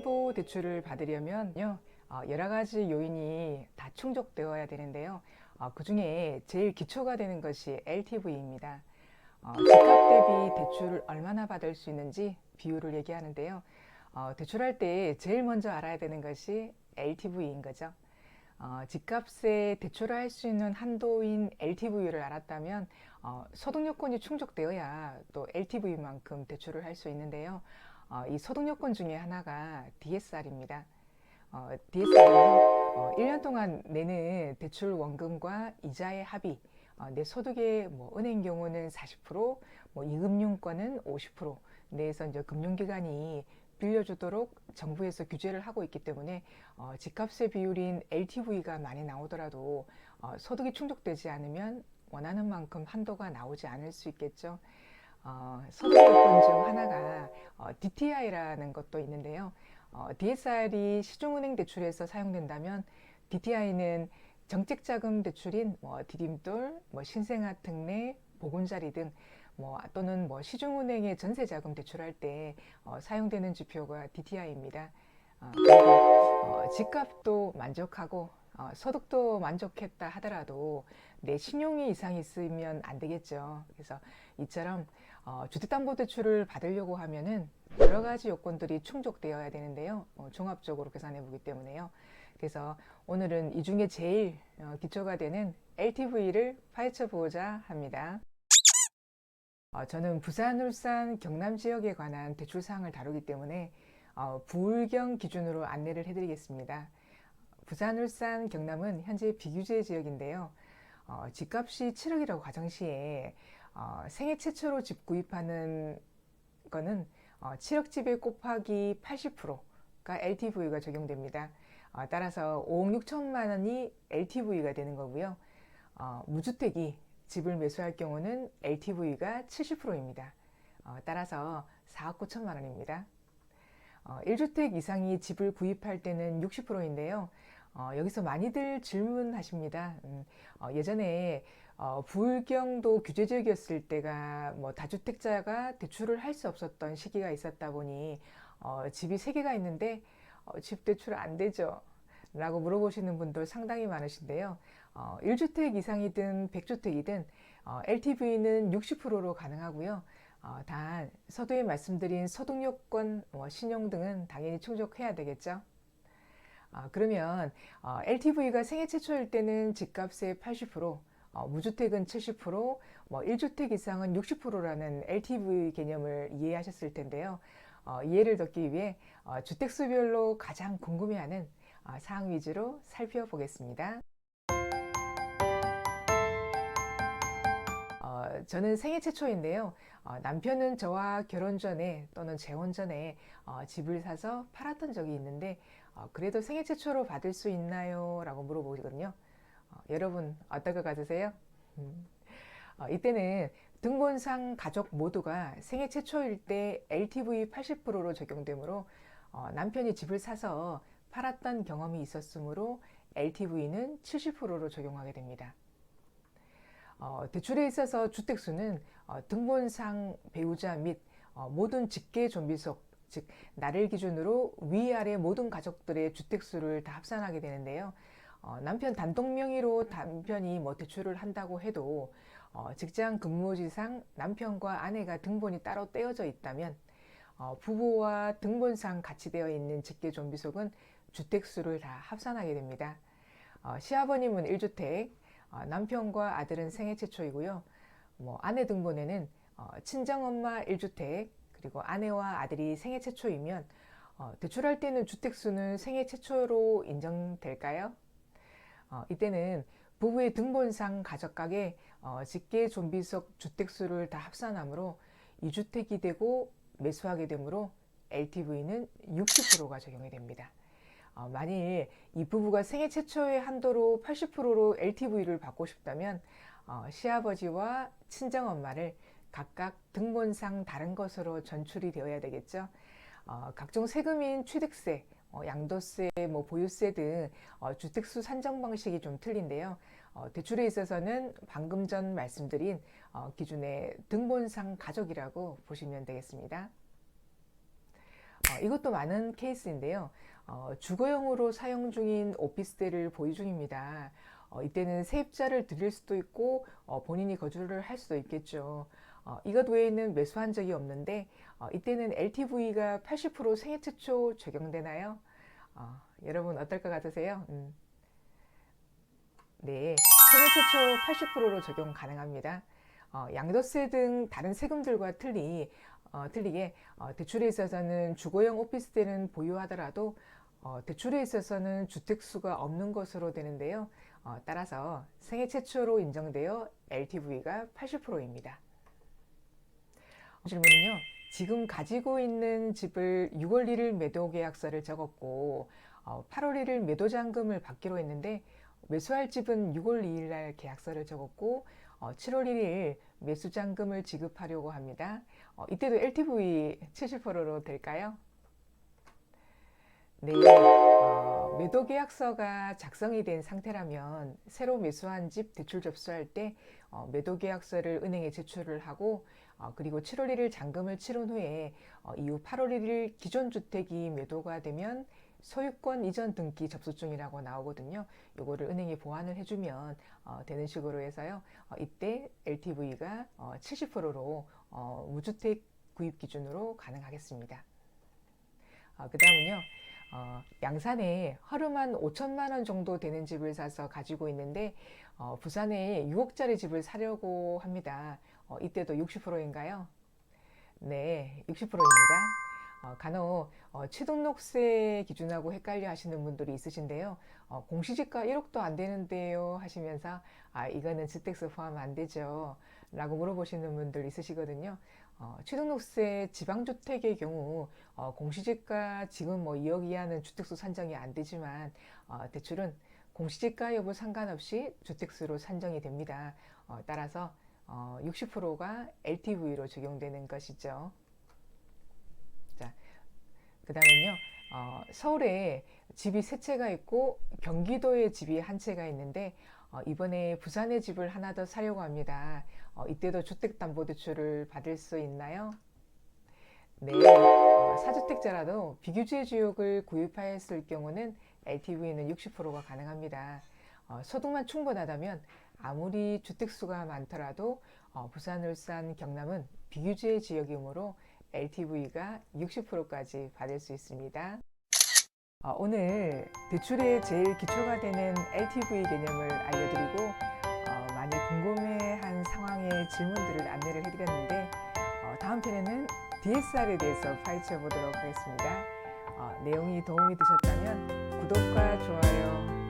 주택담보대출을 받으려면요, 여러 가지 요인이 다 충족되어야 되는데요. 그 중에 제일 기초가 되는 것이 LTV입니다. 집값 대비 대출을 얼마나 받을 수 있는지 비율을 얘기하는데요. 대출할 때 제일 먼저 알아야 되는 것이 LTV인 거죠. 집값에 대출을 할 수 있는 한도인 LTV를 알았다면 소득 요건이 충족되어야 또 LTV만큼 대출을 할 수 있는데요. 이 소득 요건 중에 하나가 DSR입니다. DSR은 1년 동안 내는 대출 원금과 이자의 합이 내 소득의 은행 경우는 40%, 이금융권은 50% 내에서 이제 금융기관이 빌려주도록 정부에서 규제를 하고 있기 때문에 집값의 비율인 LTV가 많이 나오더라도 소득이 충족되지 않으면 원하는 만큼 한도가 나오지 않을 수 있겠죠. 소득 요건 중 하나가 DTI라는 것도 있는데요. DSR이 시중은행 대출에서 사용된다면 DTI는 정책자금 대출인 디딤돌, 신생아 특례, 보금자리 등 또는 시중은행의 전세자금 대출할 때 사용되는 지표가 DTI입니다. 그리고 집값도 만족하고 소득도 만족했다 하더라도 내 신용이 이상이 있으면 안 되겠죠. 그래서 이처럼 주택담보대출을 받으려고 하면은 여러 가지 요건들이 충족되어야 되는데요. 종합적으로 계산해 보기 때문에요. 그래서 오늘은 이 중에 제일 기초가 되는 LTV를 파헤쳐 보고자 합니다. 저는 부산, 울산, 경남 지역에 관한 대출 사항을 다루기 때문에 부울경 기준으로 안내를 해드리겠습니다. 부산, 울산, 경남은 현재 비규제 지역인데요. 집값이 7억이라고 가정시에 생애 최초로 집 구입하는 거는 7억 집에 곱하기 80%가 LTV가 적용됩니다. 따라서 5억 6천만 원이 LTV가 되는 거고요. 무주택이 집을 매수할 경우는 LTV가 70%입니다. 따라서 4억 9천만 원입니다. 1주택 이상이 집을 구입할 때는 60%인데요. 여기서 많이들 질문하십니다. 예전에 부울경도 규제지역이었을 때가 다주택자가 대출을 할 수 없었던 시기가 있었다 보니 집이 3개가 있는데 집 대출 안 되죠? 라고 물어보시는 분들 상당히 많으신데요. 1주택 이상이든 100주택이든 LTV는 60%로 가능하고요. 단 서두에 말씀드린 소득요건, 신용 등은 당연히 충족해야 되겠죠. 그러면 LTV가 생애 최초일 때는 집값의 80%, 무주택은 70%, 1주택 이상은 60%라는 LTV 개념을 이해하셨을 텐데요. 이해를 돕기 위해 주택수별로 가장 궁금해하는 사항 위주로 살펴보겠습니다. 저는 생애 최초인데요. 남편은 저와 결혼 전에 또는 재혼 전에 집을 사서 팔았던 적이 있는데 그래도 생애 최초로 받을 수 있나요? 라고 물어보거든요. 여러분 어떤 것 같으세요? 이때는 등본상 가족 모두가 생애 최초일 때 LTV 80%로 적용되므로 남편이 집을 사서 팔았던 경험이 있었으므로 LTV는 70%로 적용하게 됩니다. 대출에 있어서 주택수는 등본상 배우자 및 모든 직계 존비속, 즉 나를 기준으로 위아래 모든 가족들의 주택수를 다 합산하게 되는데요. 남편 단독 명의로 남편이 대출을 한다고 해도 직장 근무지상 남편과 아내가 등본이 따로 떼어져 있다면 부부와 등본상 같이 되어 있는 직계 존비속은 주택수를 다 합산하게 됩니다. 시아버님은 1주택, 남편과 아들은 생애 최초이고요. 아내 등본에는 친정엄마 1주택, 그리고 아내와 아들이 생애 최초이면 대출할 때는 주택수는 생애 최초로 인정될까요? 이때는 부부의 등본상 가족각의 직계 존비속 주택수를 다 합산하므로 2주택이 되고 매수하게 되므로 LTV는 60%가 적용이 됩니다. 만일 이 부부가 생애 최초의 한도로 80%로 LTV를 받고 싶다면 시아버지와 친정엄마를 각각 등본상 다른 것으로 전출이 되어야 되겠죠. 각종 세금인 취득세, 양도세, 보유세 등 주택수 산정 방식이 좀 틀린데요. 대출에 있어서는 방금 전 말씀드린 기준의 등본상 가족이라고 보시면 되겠습니다. 이것도 많은 케이스인데요. 주거용으로 사용 중인 오피스텔을 보유 중입니다. 이때는 세입자를 들일 수도 있고 본인이 거주를 할 수도 있겠죠. 이것 외에는 매수한 적이 없는데 이때는 LTV가 80% 생애 최초 적용되나요? 여러분 어떨 것 같으세요? 네, 생애 최초 80%로 적용 가능합니다. 양도세 등 다른 세금들과 틀리게 대출에 있어서는 주거용 오피스텔은 보유하더라도 대출에 있어서는 주택수가 없는 것으로 되는데요. 따라서 생애 최초로 인정되어 LTV가 80%입니다. 질문은요. 지금 가지고 있는 집을 6월 1일 매도 계약서를 적었고 8월 1일 매도 잔금을 받기로 했는데 매수할 집은 6월 2일 날 계약서를 적었고 7월 1일 매수 잔금을 지급하려고 합니다. 이때도 LTV 70%로 될까요? 네, 매도 계약서가 작성이 된 상태라면 새로 매수한 집 대출 접수할 때 매도 계약서를 은행에 제출을 하고 그리고 7월 1일 잔금을 치른 후에 이후 8월 1일 기존 주택이 매도가 되면 소유권 이전 등기 접수 중이라고 나오거든요. 요거를 은행에 보완을 해주면 되는 식으로 해서요. 이때 LTV가 70%로 무주택 구입 기준으로 가능하겠습니다. 그 다음은요. 양산에 하루만 5천만 원 정도 되는 집을 사서 가지고 있는데 부산에 6억짜리 집을 사려고 합니다. 이때도 60%인가요? 네, 60%입니다. 간혹 취등록세 기준하고 헷갈려 하시는 분들이 있으신데요. 공시지가 1억도 안 되는데요 하시면서 이거는 주택수 포함 안 되죠 라고 물어보시는 분들 있으시거든요. 취등록세 지방주택의 경우 공시지가 지금 뭐 2억 이하는 주택수 산정이 안 되지만 대출은 공시지가 여부 상관없이 주택수로 산정이 됩니다. 따라서 60%가 LTV로 적용되는 것이죠. 자, 그 다음은요. 서울에 집이 세 채가 있고 경기도에 집이 한 채가 있는데 이번에 부산에 집을 하나 더 사려고 합니다. 이때도 주택담보대출을 받을 수 있나요? 네, 4주택자라도 비규제 지역을 구입하였을 경우는 LTV는 60%가 가능합니다. 소득만 충분하다면 아무리 주택수가 많더라도 부산, 울산, 경남은 비규제 지역이므로 LTV가 60%까지 받을 수 있습니다. 오늘 대출의 제일 기초가 되는 LTV 개념을 알려드리고 많이 궁금해한 상황의 질문들을 안내를 해드렸는데 다음 편에는 DSR에 대해서 파헤쳐 보도록 하겠습니다. 내용이 도움이 되셨다면 구독과 좋아요